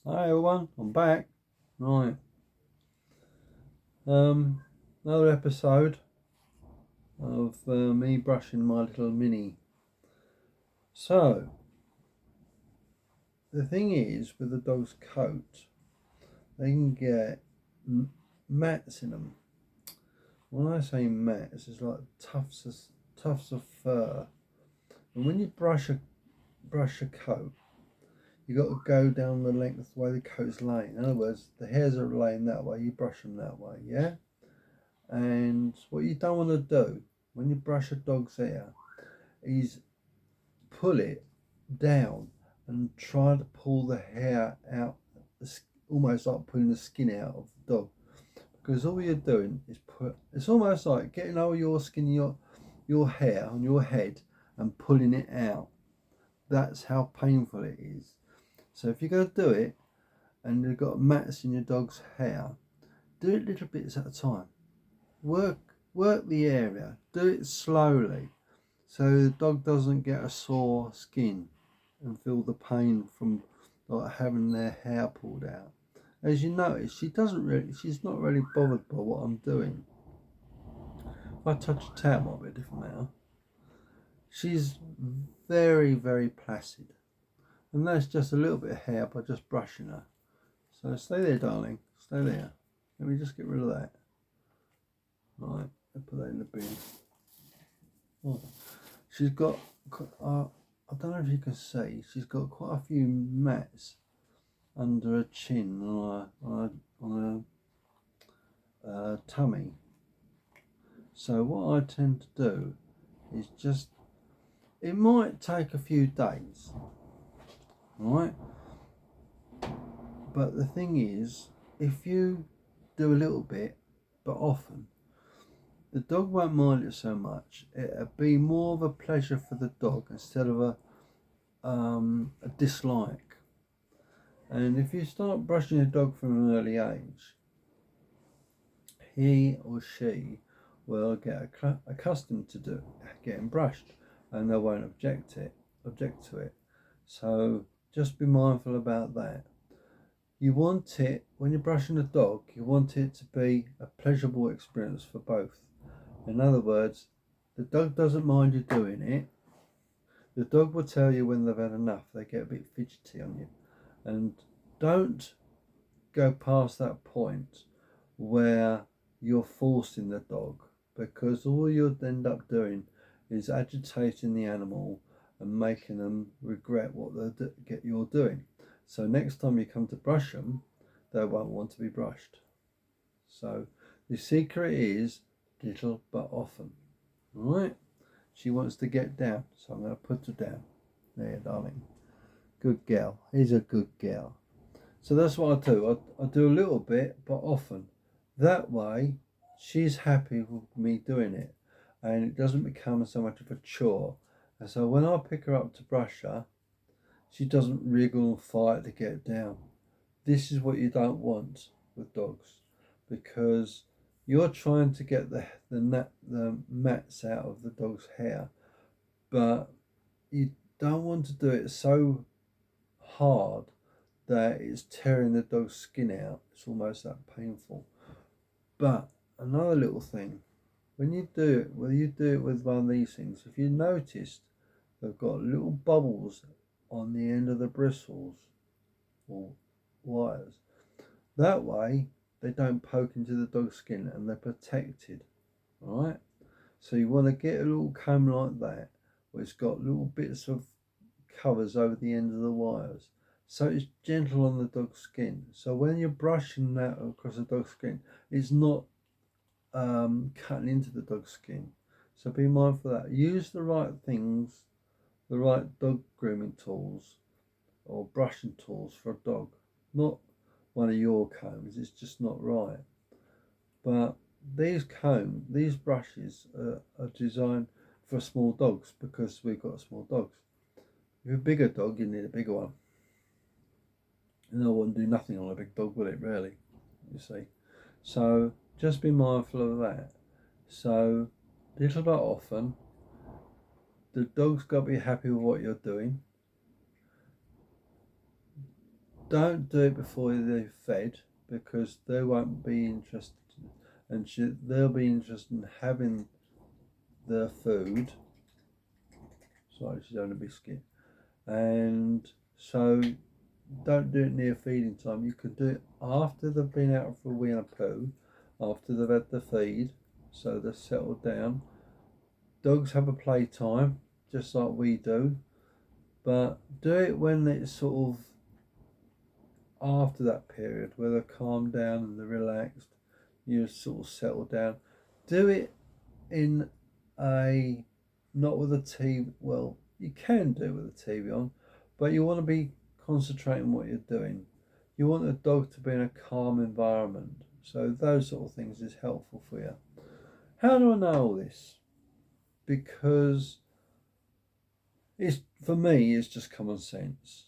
Hi everyone, I'm back. Right. Another episode of me brushing my little mini. So, the thing is with the dog's coat, they can get mats in them. When I say mats, it's like tufts of fur. And when you brush a coat, you got to go down the length the way the coat's laying. In other words, the hairs are laying that way, you brush them that way, yeah? And what you don't want to do when you brush a dog's hair is pull it down and try to pull the hair out, almost like pulling the skin out of the dog. Because all you're doing is it's almost like getting over your skin, your hair on your head and pulling it out. That's how painful it is. So if you're going to do it and you've got mats in your dog's hair, do it little bits at a time. Work the area. Do it slowly, so the dog doesn't get a sore skin and feel the pain from like having their hair pulled out. As you notice, she's not really bothered by what I'm doing. If I touch her tail, it might be a different matter. She's very, very placid. And that's just a little bit of hair by just brushing her. So stay there, darling. Stay there. Let me just get rid of that. Right, I'll put that in the bin. Oh. She's got, I don't know if you can see, she's got quite a few mats under her chin on her tummy. So what I tend to do is just, it might take a few days, right? But the thing is, if you do a little bit, but often, the dog won't mind it so much. It'll be more of a pleasure for the dog instead of a dislike. And if you start brushing your dog from an early age, he or she will get accustomed to getting brushed, and they won't object to it. So just be mindful about that. You want it, when you're brushing a dog, you want it to be a pleasurable experience for both. In other words, the dog doesn't mind you doing it. The dog will tell you when they've had enough. They get a bit fidgety on you. And don't go past that point where you're forcing the dog, because all you'll end up doing is agitating the animal and making them regret what you're doing. So next time you come to brush them, they won't want to be brushed. So the secret is little but often. All right? She wants to get down, so I'm going to put her down. There, darling. Good girl. He's a good girl. So that's what I do. I do a little bit, but often. That way, she's happy with me doing it, and it doesn't become so much of a chore. And so when I pick her up to brush her, she doesn't wriggle and fight to get down. This is what you don't want with dogs, because you're trying to get the mats out of the dog's hair, but you don't want to do it so hard that it's tearing the dog's skin out. It's almost that painful. But another little thing, when you do it, whether you do it with one of these things, if you noticed, they've got little bubbles on the end of the bristles or wires. That way, they don't poke into the dog's skin and they're protected. Alright? So you want to get a little comb like that, where it's got little bits of covers over the end of the wires. So it's gentle on the dog's skin. So when you're brushing that across the dog's skin, it's not cutting into the dog's skin. So be mindful of that. Use the right things, the right dog grooming tools or brushing tools for a dog. Not one of your combs, it's just not right. But these brushes are designed for small dogs, because we've got small dogs. If you're a bigger dog, you need a bigger one. And I wouldn't do nothing on a big dog, would it, really? You see. So just be mindful of that. So little but often, the dog's got to be happy with what you're doing. don't do it before they're fed, because they won't be interested, and they'll be interested in having their food. Sorry, she's having a biscuit. And so don't do it near feeding time. You could do it after they've been out for a wee and a poo, after they've had the feed, so they're settled down. Dogs have a playtime, just like we do, but do it when it's sort of after that period where they're calmed down and they're relaxed, you're sort of settled down. Do it in a, not with a TV, well, you can do it with a TV on, but you want to be concentrating on what you're doing. You want the dog to be in a calm environment. So those sort of things is helpful for you. How do I know all this? Because it's, for me, it's just common sense.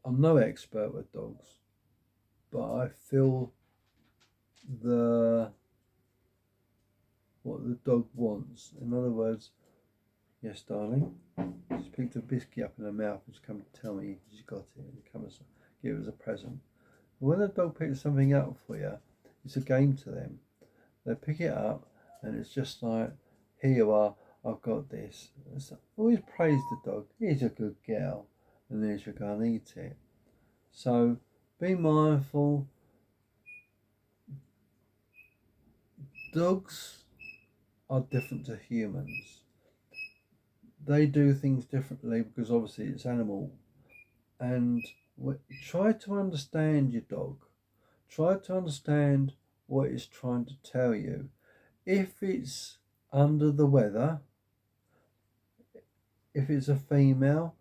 I'm no expert with dogs, but I feel what the dog wants. In other words, yes, darling. She's picked a biscuit up in her mouth and she's come to tell me she's got it and come and give it as a present. When a dog picks something up for you, it's a game to them. They pick it up and it's just like, here you are, I've got this. So always praise the dog. He's a good girl, and then she'll go and eat it. So be mindful. Dogs are different to humans. They do things differently because obviously it's animal. And try to understand your dog. Try to understand what it's trying to tell you. If it's under the weather, if it's a female,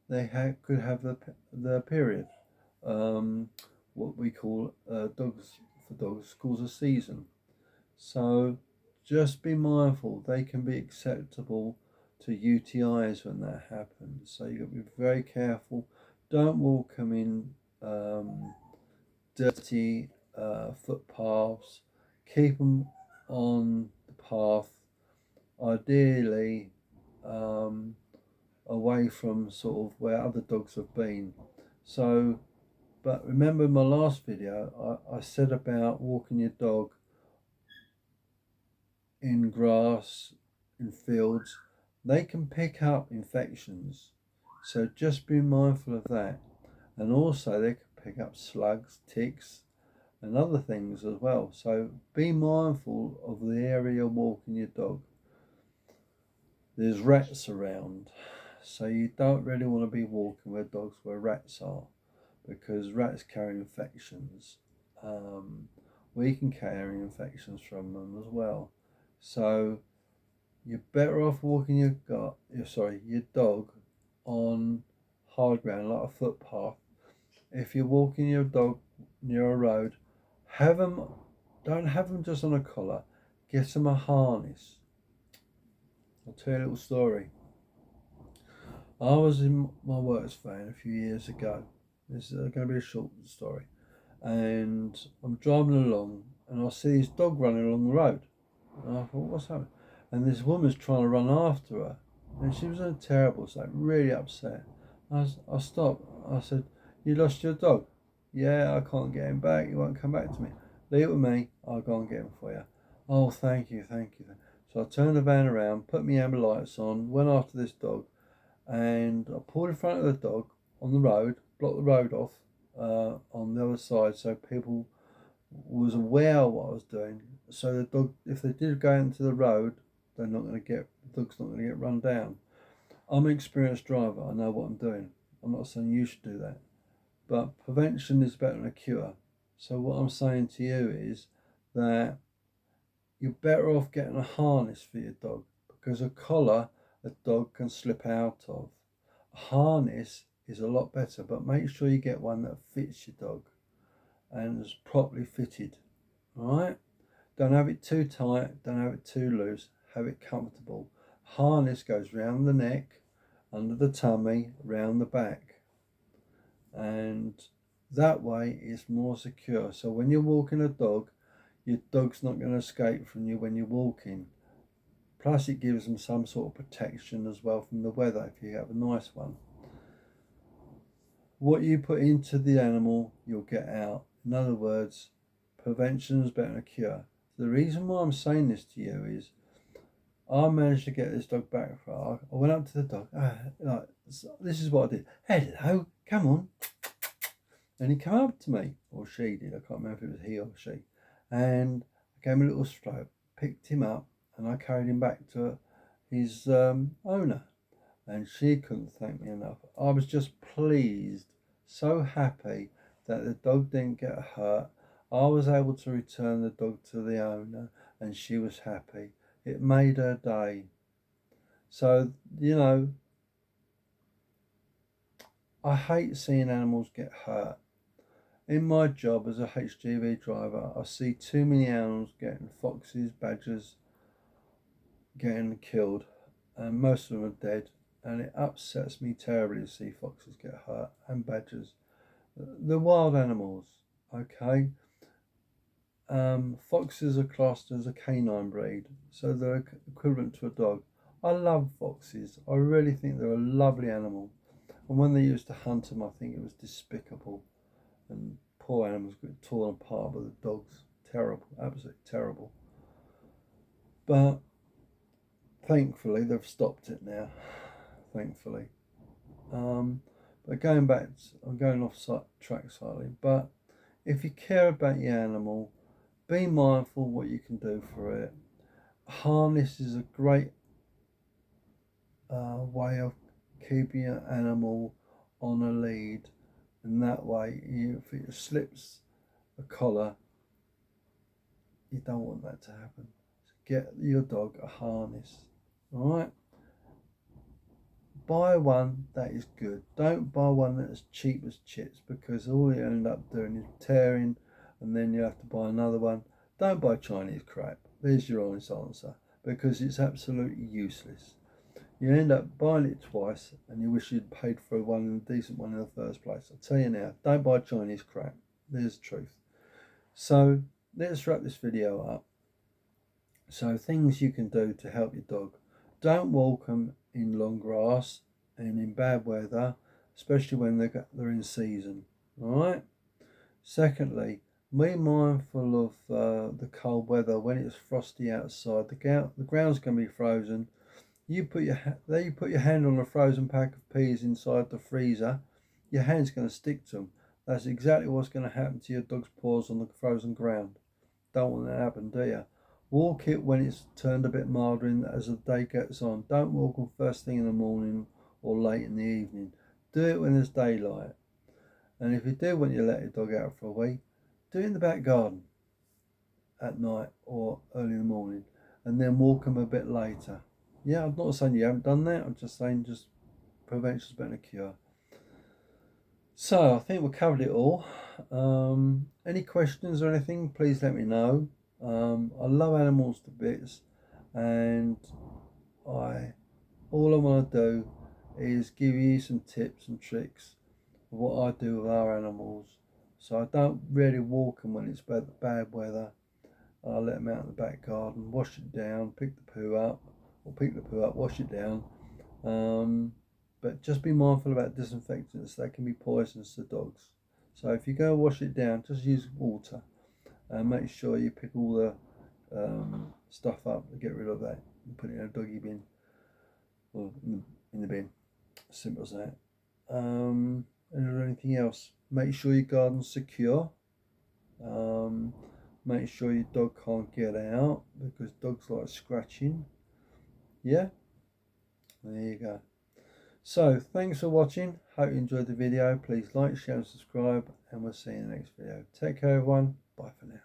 they could have the period. What we call dogs calls a season. So just be mindful. They can be acceptable to UTIs when that happens. So you've got to be very careful. Don't walk them in dirty footpaths. Keep them on the path, ideally away from sort of where other dogs have been. So, but remember my last video, I said about walking your dog in grass, in fields. They can pick up infections. So just be mindful of that. And also they can pick up slugs, ticks, and other things as well. So be mindful of the area you're walking your dog. There's rats around, so you don't really want to be walking where dogs where rats are, because rats carry infections. We can carry infections from them as well. So you're better off walking your dog on hard ground like a footpath. If you're walking your dog near a road, don't have them just on a collar. Get them a harness. I'll tell you a little story. I was in my works van a few years ago. This is going to be a short story. And I'm driving along and I see this dog running along the road. And I thought, what's happening? And this woman's trying to run after her. And she was in a terrible state, really upset. I stopped. I said, you lost your dog? Yeah, I can't get him back. He won't come back to me. Leave it with me. I'll go and get him for you. Oh, thank you. So I turned the van around, put my amber lights on, went after this dog, and I pulled in front of the dog on the road, blocked the road off on the other side so people was aware of what I was doing. So the dog, if they did go into the road, the dog's not going to get run down. I'm an experienced driver. I know what I'm doing. I'm not saying you should do that. But prevention is better than a cure. So what I'm saying to you is that you're better off getting a harness for your dog, because a collar a dog can slip out of. A harness is a lot better, but make sure you get one that fits your dog and is properly fitted. Alright? Don't have it too tight, don't have it too loose, have it comfortable. Harness goes round the neck, under the tummy, round the back. And that way it's more secure. So when you're walking a dog, your dog's not going to escape from you when you're walking. Plus it gives them some sort of protection as well from the weather if you have a nice one. What you put into the animal, you'll get out. In other words, prevention is better than a cure. The reason why I'm saying this to you is I managed to get this dog back. I went up to the dog. This is what I did. Hello, come on. And he came up to me, or she did. I can't remember if it was he or she. And I gave him a little stroke, picked him up, and I carried him back to his owner. And she couldn't thank me enough. I was just pleased, so happy that the dog didn't get hurt. I was able to return the dog to the owner, and she was happy. It made her day. So, you know, I hate seeing animals get hurt. In my job as a HGV driver, I see too many animals getting foxes, badgers, getting killed, and most of them are dead. And it upsets me terribly to see foxes get hurt and badgers. The wild animals, okay? Foxes are classed as a canine breed, so they're equivalent to a dog. I love foxes. I really think they're a lovely animal. And when they used to hunt them, I think it was despicable. And poor animals got torn apart by the dogs. Terrible, absolutely terrible. But thankfully, they've stopped it now. Thankfully. But going back, I'm going off track slightly. But if you care about your animal, be mindful what you can do for it. Harness is a great way of keeping your animal on a lead, and that way, if it slips a collar, you don't want that to happen. So get your dog a harness. All right. Buy one that is good. Don't buy one that's cheap as chips, because all you end up doing is tearing, and then you have to buy another one. Don't buy Chinese crap. There's your honest answer, because it's absolutely useless. You end up buying it twice, and you wish you'd paid for a decent one in the first place. I tell you now, don't buy Chinese crap. There's the truth. So let's wrap this video up. So things you can do to help your dog. Don't walk them in long grass and in bad weather, especially when they're in season. All right. Secondly, be mindful of the cold weather. When it's frosty outside, the ground's going to be frozen. You put your hand on a frozen pack of peas inside the freezer, your hand's going to stick to them. That's exactly what's going to happen to your dog's paws on the frozen ground. Don't want that to happen, do you? Walk it when it's turned a bit milder as the day gets on. Don't walk them first thing in the morning or late in the evening. Do it when there's daylight. And if you do want to let your dog out for a wee, do it in the back garden at night or early in the morning, and then walk them a bit later. Yeah, I'm not saying you haven't done that. I'm just saying prevention is better than cure. So I think we've covered it all. Any questions or anything, please let me know. I love animals to bits, and all I want to do is give you some tips and tricks of what I do with our animals. So I don't really walk them when it's bad weather. I let them out in the back garden, wash it down, pick the poo up, wash it down. But just be mindful about disinfectants. They can be poisonous to dogs. So if you go wash it down, just use water. And make sure you pick all the stuff up and get rid of that and put it in a doggy bin, or in the bin. Simple as that. And is there anything else? Make sure your garden's secure. Make sure your dog can't get out, because dogs like scratching. Yeah, there you go. So thanks for watching. Hope you enjoyed the video. Please like, share and subscribe, and we'll see you in the next video. Take care everyone. Bye for now.